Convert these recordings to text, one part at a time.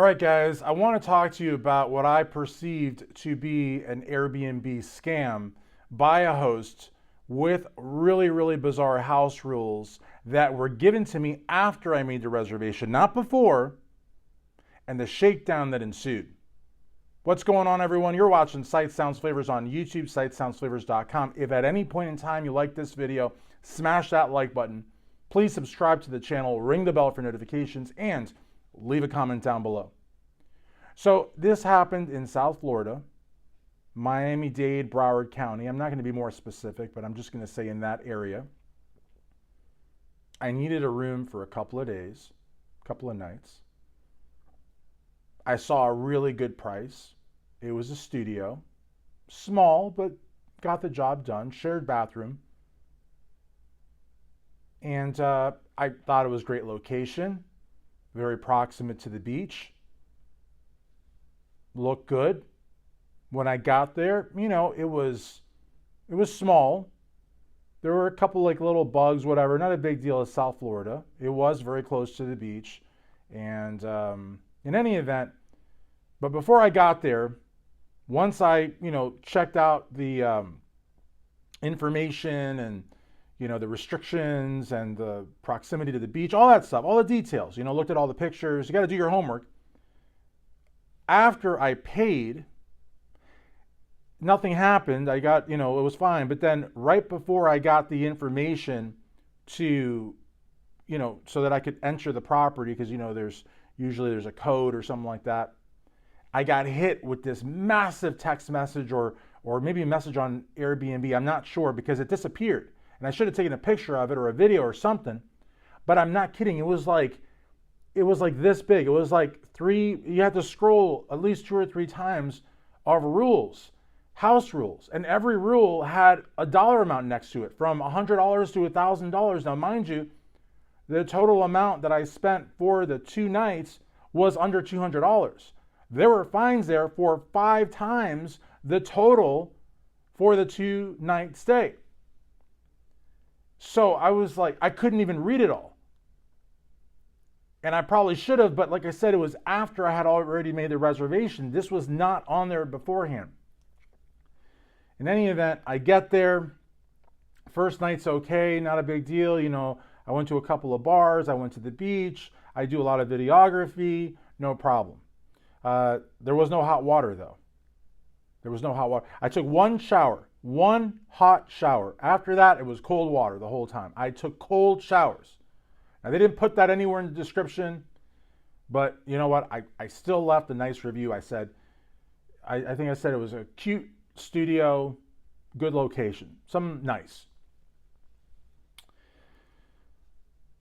right, guys, I want to talk to you about what I perceived to be an Airbnb scam by a host with really, really bizarre house rules that were given to me after I made the reservation, not before, and the shakedown that ensued. What's going on, everyone? You're watching Sight Sounds Flavors on YouTube, sightsoundsflavors.com. If at any point in time you like this video, smash that like button. Please subscribe to the channel, ring the bell for notifications, and leave a comment down below. So this happened in South Florida, Miami-Dade, Broward County. I'm not going to be more specific, but I'm just going to say in that area. I needed a room for a couple of days, a couple of nights. I saw a really good price. It was a studio, small, but got the job done, shared bathroom. And I thought it was a great location, very proximate to the beach. Looked good. When I got there, you know, it was small. There were a couple like little bugs, whatever. Not a big deal. It's South Florida. It was very close to the beach, and in any event, but before I got there, once I checked out the information and the restrictions and the proximity to the beach, all that stuff, all the details, looked at all the pictures. You got to do your homework. After I paid, nothing happened. I got, it was fine. But then right before I got the information to, so that I could enter the property, because, there's a code or something like that. I got hit with this massive text message or maybe a message on Airbnb. I'm not sure, because it disappeared. And I should have taken a picture of it or a video or something. But I'm not kidding. It was like this big. It was like you had to scroll at least 2 or 3 times of rules, house rules. And every rule had a dollar amount next to it, from $100 to $1,000. Now, mind you, the total amount that I spent for the 2 nights was under $200. There were fines there for 5 times the total for the 2-night stay. So I was like, I couldn't even read it all. And I probably should have, but like I said, it was after I had already made the reservation. This was not on there beforehand. In any event, I get there. First night's okay, not a big deal. I went to a couple of bars. I went to the beach. I do a lot of videography. No problem. There was no hot water, though. There was no hot water. I took one shower, one hot shower. After that, it was cold water the whole time. I took cold showers. Now, they didn't put that anywhere in the description, but you know what? I still left a nice review. I said, I think I said it was a cute studio, good location, something nice.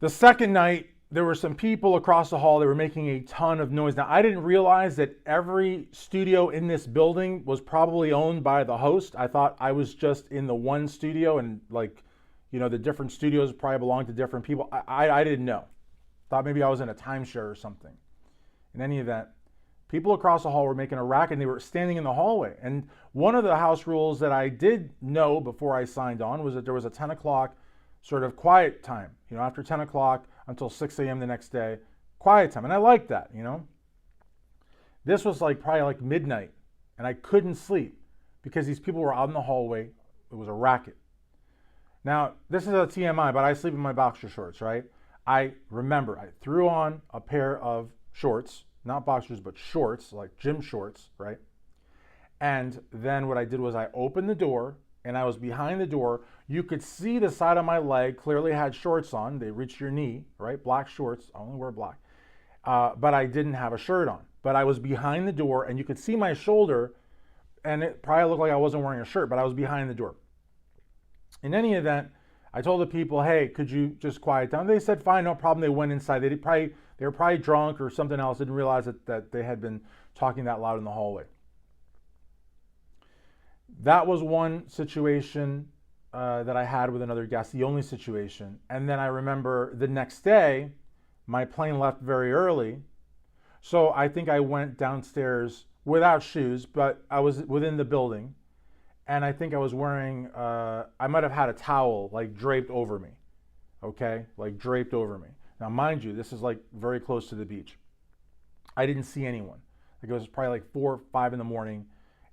The second night, there were some people across the hall that were making a ton of noise. Now, I didn't realize that every studio in this building was probably owned by the host. I thought I was just in the one studio, and the different studios probably belong to different people. I didn't know. Thought maybe I was in a timeshare or something. In any event, people across the hall were making a racket, and they were standing in the hallway. And one of the house rules that I did know before I signed on was that there was a 10 o'clock sort of quiet time. After 10 o'clock until 6 a.m. the next day, quiet time. And I liked that, This was probably like midnight, and I couldn't sleep because these people were out in the hallway. It was a racket. Now, this is a TMI, but I sleep in my boxer shorts, right? I remember I threw on a pair of shorts, not boxers, but shorts, like gym shorts, right? And then what I did was I opened the door, and I was behind the door. You could see the side of my leg, clearly had shorts on. They reached your knee, right? Black shorts, I only wear black. But I didn't have a shirt on. But I was behind the door, and you could see my shoulder, and it probably looked like I wasn't wearing a shirt, but I was behind the door. In any event, I told the people, hey, could you just quiet down? They said, fine, no problem. They went inside. They were probably drunk or something else, didn't realize that they had been talking that loud in the hallway. That was one situation that I had with another guest, the only situation. And then I remember the next day, my plane left very early. So I think I went downstairs without shoes, but I was within the building. And I think I was wearing, I might have had a towel draped over me. Okay, draped over me. Now, mind you, this is very close to the beach. I didn't see anyone. Like it was probably like 4 or 5 in the morning,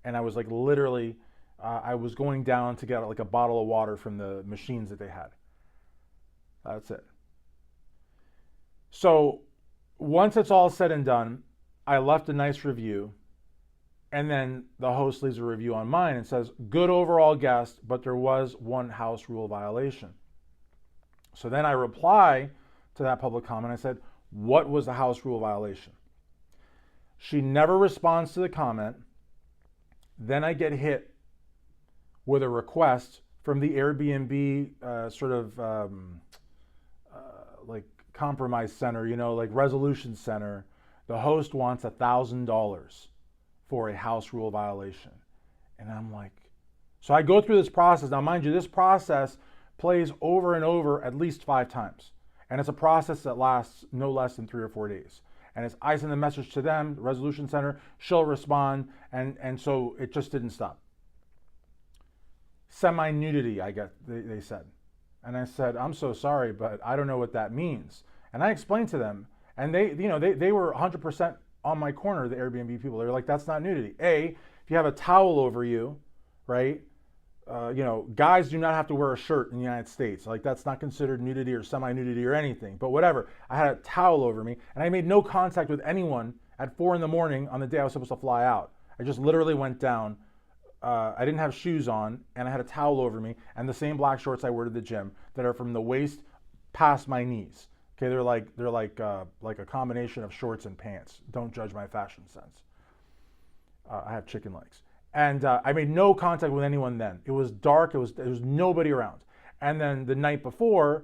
and I was like literally, I was going down to get like a bottle of water from the machines that they had. That's it. So once it's all said and done, I left a nice review, and then the host leaves a review on mine and says, good overall guest, but there was one house rule violation. So then I reply to that public comment. I said, what was the house rule violation? She never responds to the comment. Then I get hit with a request from the Airbnb like compromise center, like resolution center. The host wants $1,000 for a house rule violation. And I'm like, so I go through this process. Now, mind you, this process plays over and over at least 5 times. And it's a process that lasts no less than 3 or 4 days. And as I send the message to them, the resolution center, she'll respond. And so it just didn't stop. Semi-nudity, they said. And I said, I'm so sorry, but I don't know what that means. And I explained to them, and they were 100% on my corner, the Airbnb people. They're like, that's not nudity. If you have a towel over you, right? Guys do not have to wear a shirt in the United States. Like that's not considered nudity or semi-nudity or anything. But whatever, I had a towel over me, and I made no contact with anyone at 4 in the morning on the day I was supposed to fly out. I just literally went down. I didn't have shoes on, and I had a towel over me, and the same black shorts I wear to the gym that are from the waist past my knees. Okay, they're like a combination of shorts and pants. Don't judge my fashion sense. I have chicken legs, and I made no contact with anyone then. It was dark. There was nobody around. And then the night before,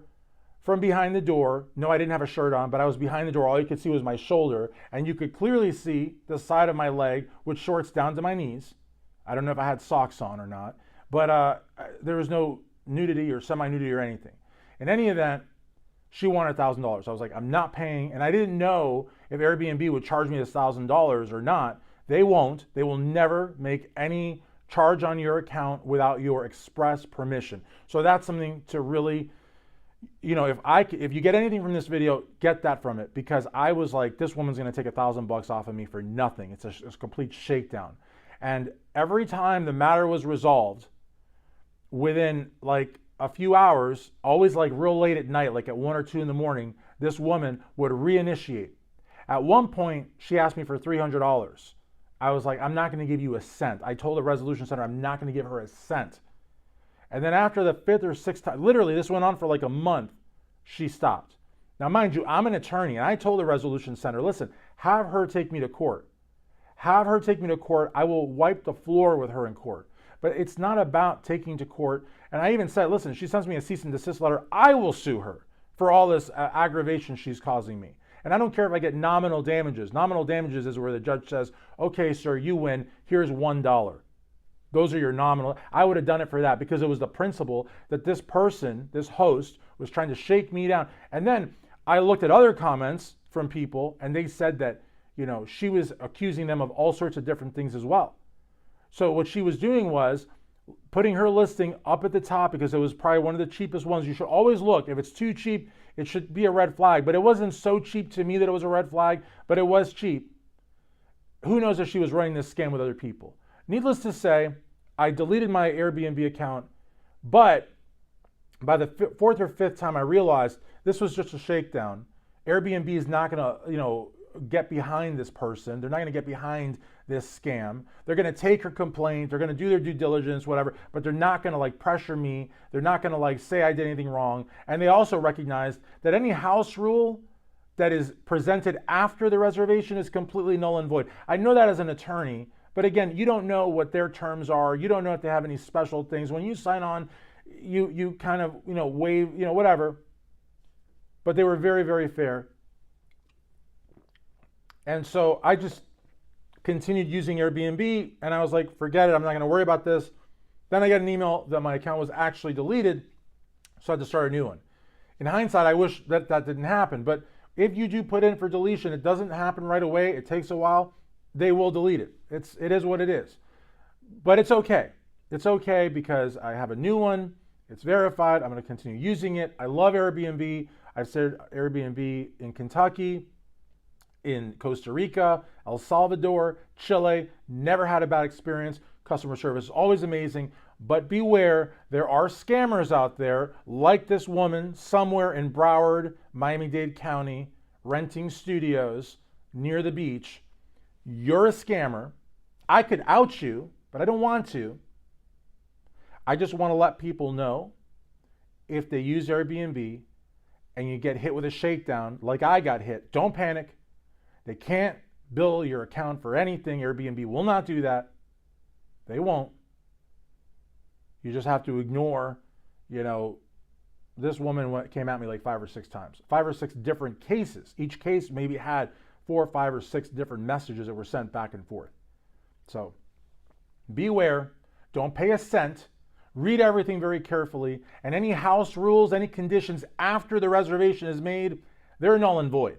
from behind the door, no, I didn't have a shirt on, but I was behind the door. All you could see was my shoulder, and you could clearly see the side of my leg with shorts down to my knees. I don't know if I had socks on or not, but there was no nudity or semi-nudity or anything. In any event, she wanted $1,000. I was like, I'm not paying, and I didn't know if Airbnb would charge me this $1,000 or not. They won't. They will never make any charge on your account without your express permission. So that's something to really, if you get anything from this video, get that from it, because I was like, this woman's going to take $1,000 off of me for nothing. It's a complete shakedown. And every time the matter was resolved, within like a few hours, always like real late at night, like at 1 or 2 in the morning, this woman would reinitiate. At one point, she asked me for $300. I was like, I'm not going to give you a cent. I told the resolution center I'm not going to give her a cent. And then after the 5th or 6th time, literally this went on for like a month, she stopped. Now, mind you, I'm an attorney, and I told the resolution center, listen, have her take me to court. Have her take me to court. I will wipe the floor with her in court. But it's not about taking to court. And I even said, listen, she sends me a cease and desist letter. I will sue her for all this aggravation she's causing me. And I don't care if I get nominal damages. Nominal damages is where the judge says, okay, sir, you win. Here's $1. Those are your nominal. I would have done it for that because it was the principle that this person, this host, was trying to shake me down. And then I looked at other comments from people, and they said that she was accusing them of all sorts of different things as well. So what she was doing was putting her listing up at the top because it was probably one of the cheapest ones. You should always look. If it's too cheap, it should be a red flag. But it wasn't so cheap to me that it was a red flag, but it was cheap. Who knows if she was running this scam with other people? Needless to say, I deleted my Airbnb account, but by the 4th or 5th time I realized this was just a shakedown. Airbnb is not going to, get behind this person. They're not going to get behind this scam. They're going to take her complaint. They're going to do their due diligence, whatever, but they're not going to pressure me. They're not going to say I did anything wrong. And they also recognize that any house rule that is presented after the reservation is completely null and void. I know that as an attorney, but again, you don't know what their terms are. You don't know if they have any special things. When you sign on, you kind of, waive, whatever. But they were very, very fair. And so I just continued using Airbnb, and I was like, forget it, I'm not going to worry about this. Then I got an email that my account was actually deleted, so I had to start a new one. In hindsight, I wish that didn't happen, but if you do put in for deletion, it doesn't happen right away, it takes a while, they will delete it. It is what it is. But it's okay. It's okay because I have a new one, it's verified, I'm going to continue using it. I love Airbnb. I've said Airbnb in Kentucky. in Costa Rica, El Salvador, Chile. Never had a bad experience. Customer service is always amazing. But beware, there are scammers out there like this woman somewhere in Broward, Miami-Dade County, renting studios near the beach. You're a scammer. I could out you, but I don't want to. I just want to let people know, if they use Airbnb and you get hit with a shakedown like I got hit, don't panic. They can't bill your account for anything. Airbnb will not do that. They won't. You just have to ignore, this woman came at me like 5 or 6 times. 5 or 6 different cases. Each case maybe had 4 or 5 or 6 different messages that were sent back and forth. So beware. Don't pay a cent. Read everything very carefully. And any house rules, any conditions after the reservation is made, they're null and void.